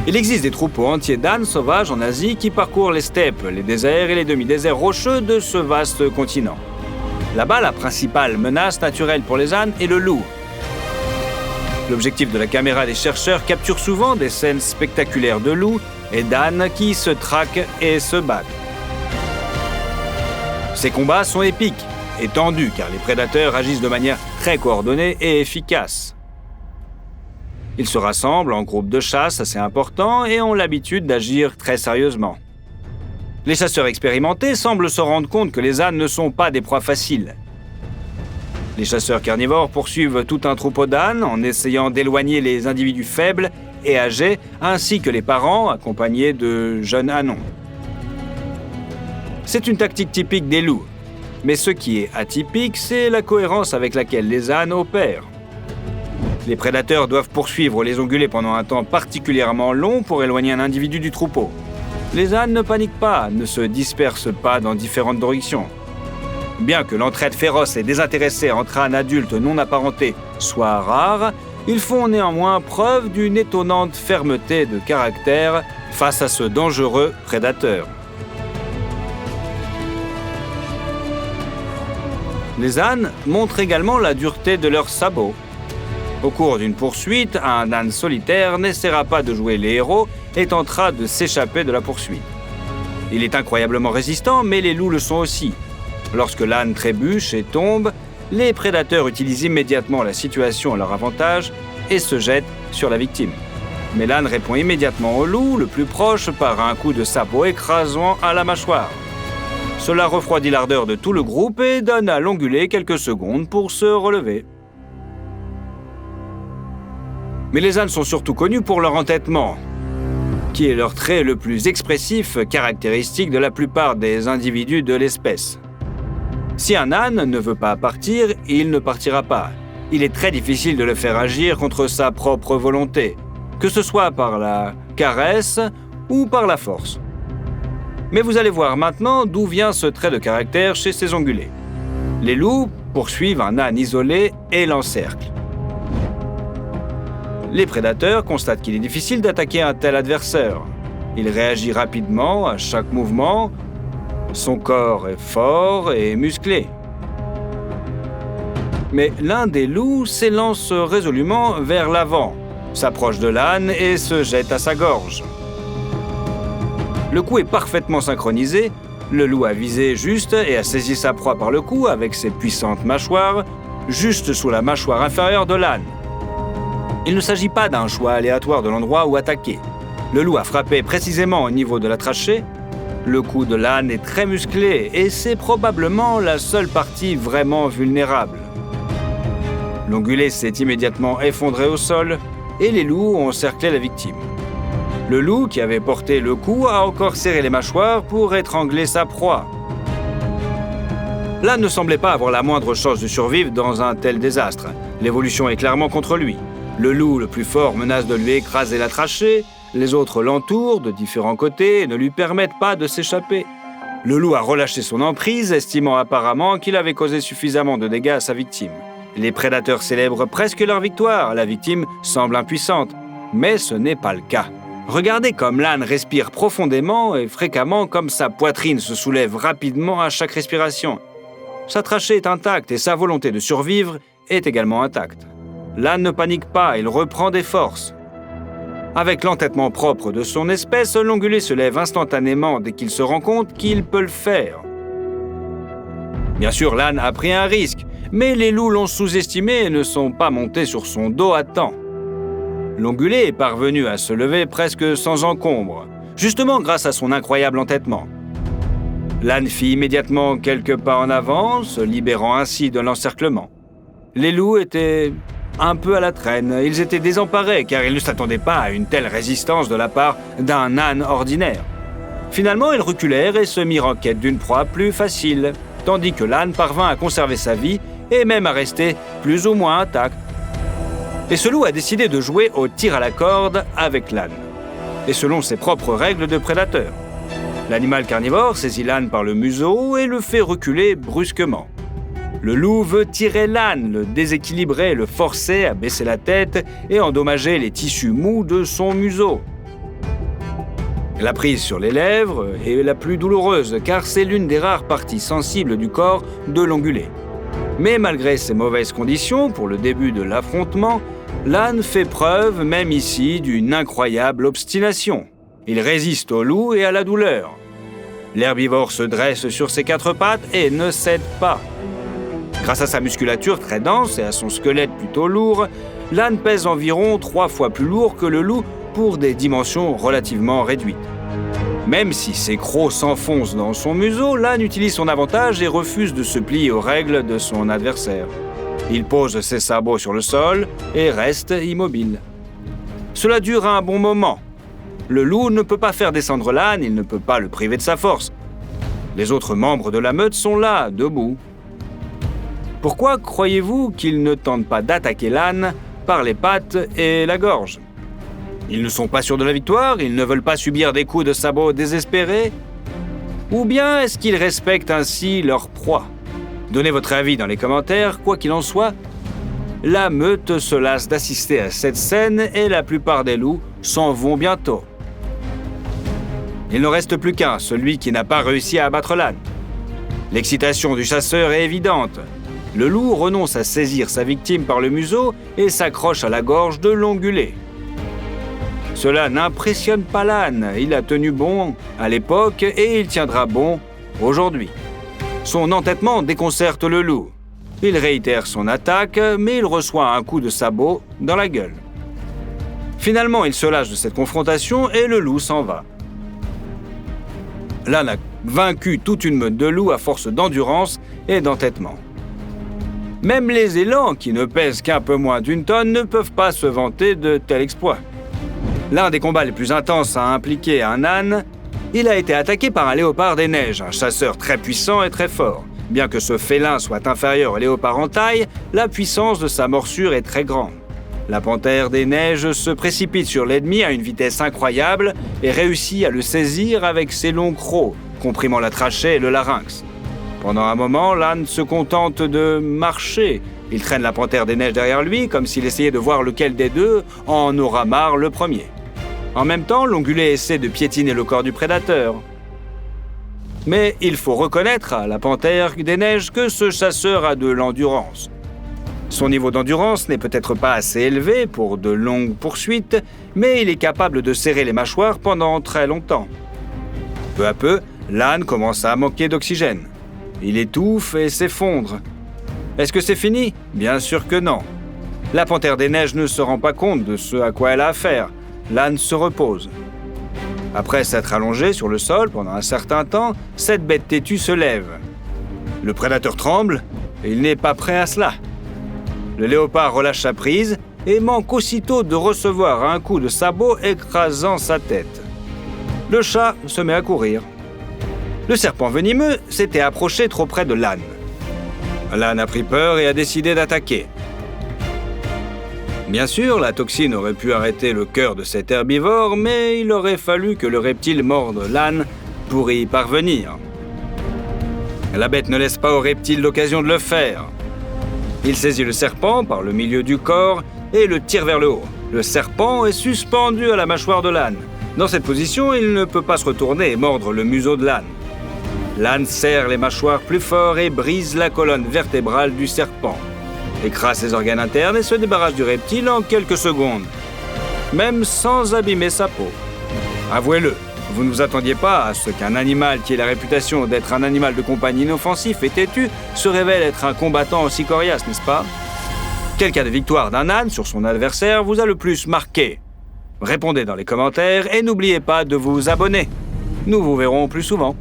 Il existe des troupeaux entiers d'ânes sauvages en Asie qui parcourent les steppes, les déserts et les demi-déserts rocheux de ce vaste continent. Là-bas, la principale menace naturelle pour les ânes est le loup. L'objectif de la caméra des chercheurs capture souvent des scènes spectaculaires de loups et d'ânes qui se traquent et se battent. Ces combats sont épiques et tendus car les prédateurs agissent de manière très coordonnée et efficace. Ils se rassemblent en groupes de chasse assez importants et ont l'habitude d'agir très sérieusement. Les chasseurs expérimentés semblent se rendre compte que les ânes ne sont pas des proies faciles. Les chasseurs carnivores poursuivent tout un troupeau d'ânes en essayant d'éloigner les individus faibles et âgés, ainsi que les parents accompagnés de jeunes ânons. C'est une tactique typique des loups, mais ce qui est atypique, c'est la cohérence avec laquelle les ânes opèrent. Les prédateurs doivent poursuivre les ongulés pendant un temps particulièrement long pour éloigner un individu du troupeau. Les ânes ne paniquent pas, ne se dispersent pas dans différentes directions. Bien que l'entraide féroce et désintéressée entre ânes adultes non apparentés soit rare, ils font néanmoins preuve d'une étonnante fermeté de caractère face à ce dangereux prédateur. Les ânes montrent également la dureté de leurs sabots. Au cours d'une poursuite, un âne solitaire n'essaiera pas de jouer les héros et tentera de s'échapper de la poursuite. Il est incroyablement résistant, mais les loups le sont aussi. Lorsque l'âne trébuche et tombe, les prédateurs utilisent immédiatement la situation à leur avantage et se jettent sur la victime. Mais l'âne répond immédiatement au loup, le plus proche, par un coup de sabot écrasant à la mâchoire. Cela refroidit l'ardeur de tout le groupe et donne à l'ongulé quelques secondes pour se relever. Mais les ânes sont surtout connus pour leur entêtement, qui est leur trait le plus expressif, caractéristique de la plupart des individus de l'espèce. Si un âne ne veut pas partir, il ne partira pas. Il est très difficile de le faire agir contre sa propre volonté, que ce soit par la caresse ou par la force. Mais vous allez voir maintenant d'où vient ce trait de caractère chez ces ongulés. Les loups poursuivent un âne isolé et l'encerclent. Les prédateurs constatent qu'il est difficile d'attaquer un tel adversaire. Il réagit rapidement à chaque mouvement. Son corps est fort et musclé. Mais l'un des loups s'élance résolument vers l'avant, s'approche de l'âne et se jette à sa gorge. Le coup est parfaitement synchronisé. Le loup a visé juste et a saisi sa proie par le cou avec ses puissantes mâchoires, juste sous la mâchoire inférieure de l'âne. Il ne s'agit pas d'un choix aléatoire de l'endroit où attaquer. Le loup a frappé précisément au niveau de la trachée. Le cou de l'âne est très musclé et c'est probablement la seule partie vraiment vulnérable. L'ongulé s'est immédiatement effondré au sol et les loups ont cerclé la victime. Le loup, qui avait porté le coup, a encore serré les mâchoires pour étrangler sa proie. L'âne ne semblait pas avoir la moindre chance de survivre dans un tel désastre. L'évolution est clairement contre lui. Le loup le plus fort menace de lui écraser la trachée, les autres l'entourent de différents côtés et ne lui permettent pas de s'échapper. Le loup a relâché son emprise, estimant apparemment qu'il avait causé suffisamment de dégâts à sa victime. Les prédateurs célèbrent presque leur victoire, la victime semble impuissante, mais ce n'est pas le cas. Regardez comme l'âne respire profondément et fréquemment comme sa poitrine se soulève rapidement à chaque respiration. Sa trachée est intacte et sa volonté de survivre est également intacte. L'âne ne panique pas, il reprend des forces. Avec l'entêtement propre de son espèce, l'ongulé se lève instantanément dès qu'il se rend compte qu'il peut le faire. Bien sûr, l'âne a pris un risque, mais les loups l'ont sous-estimé et ne sont pas montés sur son dos à temps. L'ongulé est parvenu à se lever presque sans encombre, justement grâce à son incroyable entêtement. L'âne fit immédiatement quelques pas en avant, se libérant ainsi de l'encerclement. Les loups étaient un peu à la traîne. Ils étaient désemparés car ils ne s'attendaient pas à une telle résistance de la part d'un âne ordinaire. Finalement, ils reculèrent et se mirent en quête d'une proie plus facile, tandis que l'âne parvint à conserver sa vie et même à rester plus ou moins intact. Et ce loup a décidé de jouer au tir à la corde avec l'âne, et selon ses propres règles de prédateur. L'animal carnivore saisit l'âne par le museau et le fait reculer brusquement. Le loup veut tirer l'âne, le déséquilibrer, le forcer à baisser la tête et endommager les tissus mous de son museau. La prise sur les lèvres est la plus douloureuse car c'est l'une des rares parties sensibles du corps de l'ongulé. Mais malgré ces mauvaises conditions pour le début de l'affrontement, l'âne fait preuve, même ici, d'une incroyable obstination. Il résiste au loup et à la douleur. L'herbivore se dresse sur ses 4 pattes et ne cède pas. Grâce à sa musculature très dense et à son squelette plutôt lourd, l'âne pèse environ 3 fois plus lourd que le loup pour des dimensions relativement réduites. Même si ses crocs s'enfoncent dans son museau, l'âne utilise son avantage et refuse de se plier aux règles de son adversaire. Il pose ses sabots sur le sol et reste immobile. Cela dure un bon moment. Le loup ne peut pas faire descendre l'âne, il ne peut pas le priver de sa force. Les autres membres de la meute sont là, debout. Pourquoi croyez-vous qu'ils ne tentent pas d'attaquer l'âne par les pattes et la gorge? Ils ne sont pas sûrs de la victoire, ils ne veulent pas subir des coups de sabot désespérés? Ou bien est-ce qu'ils respectent ainsi leur proie? Donnez votre avis dans les commentaires, quoi qu'il en soit. La meute se lasse d'assister à cette scène et la plupart des loups s'en vont bientôt. Il ne reste plus qu'un, celui qui n'a pas réussi à abattre l'âne. L'excitation du chasseur est évidente. Le loup renonce à saisir sa victime par le museau et s'accroche à la gorge de l'ongulé. Cela n'impressionne pas l'âne, il a tenu bon à l'époque et il tiendra bon aujourd'hui. Son entêtement déconcerte le loup. Il réitère son attaque, mais il reçoit un coup de sabot dans la gueule. Finalement, il se lâche de cette confrontation et le loup s'en va. L'âne a vaincu toute une meute de loups à force d'endurance et d'entêtement. Même les élans, qui ne pèsent qu'un peu moins d'1 tonne, ne peuvent pas se vanter de tel exploit. L'un des combats les plus intenses à impliquer un âne, il a été attaqué par un léopard des neiges, un chasseur très puissant et très fort. Bien que ce félin soit inférieur au léopard en taille, la puissance de sa morsure est très grande. La panthère des neiges se précipite sur l'ennemi à une vitesse incroyable et réussit à le saisir avec ses longs crocs, comprimant la trachée et le larynx. Pendant un moment, l'âne se contente de marcher. Il traîne la panthère des neiges derrière lui, comme s'il essayait de voir lequel des deux en aura marre le premier. En même temps, l'ongulé essaie de piétiner le corps du prédateur. Mais il faut reconnaître à la panthère des neiges que ce chasseur a de l'endurance. Son niveau d'endurance n'est peut-être pas assez élevé pour de longues poursuites, mais il est capable de serrer les mâchoires pendant très longtemps. Peu à peu, l'âne commence à manquer d'oxygène. Il étouffe et s'effondre. Est-ce que c'est fini? Bien sûr que non. La panthère des neiges ne se rend pas compte de ce à quoi elle a affaire. L'âne se repose. Après s'être allongé sur le sol pendant un certain temps, cette bête têtue se lève. Le prédateur tremble et il n'est pas prêt à cela. Le léopard relâche sa prise et manque aussitôt de recevoir un coup de sabot écrasant sa tête. Le chat se met à courir. Le serpent venimeux s'était approché trop près de l'âne. L'âne a pris peur et a décidé d'attaquer. Bien sûr, la toxine aurait pu arrêter le cœur de cet herbivore, mais il aurait fallu que le reptile morde l'âne pour y parvenir. La bête ne laisse pas au reptile l'occasion de le faire. Il saisit le serpent par le milieu du corps et le tire vers le haut. Le serpent est suspendu à la mâchoire de l'âne. Dans cette position, il ne peut pas se retourner et mordre le museau de l'âne. L'âne serre les mâchoires plus fort et brise la colonne vertébrale du serpent. Écrase ses organes internes et se débarrasse du reptile en quelques secondes, même sans abîmer sa peau. Avouez-le, vous ne vous attendiez pas à ce qu'un animal qui ait la réputation d'être un animal de compagnie inoffensif et têtu se révèle être un combattant aussi coriace, n'est-ce pas? Quel cas de victoire d'un âne sur son adversaire vous a le plus marqué? Répondez dans les commentaires et n'oubliez pas de vous abonner. Nous vous verrons plus souvent.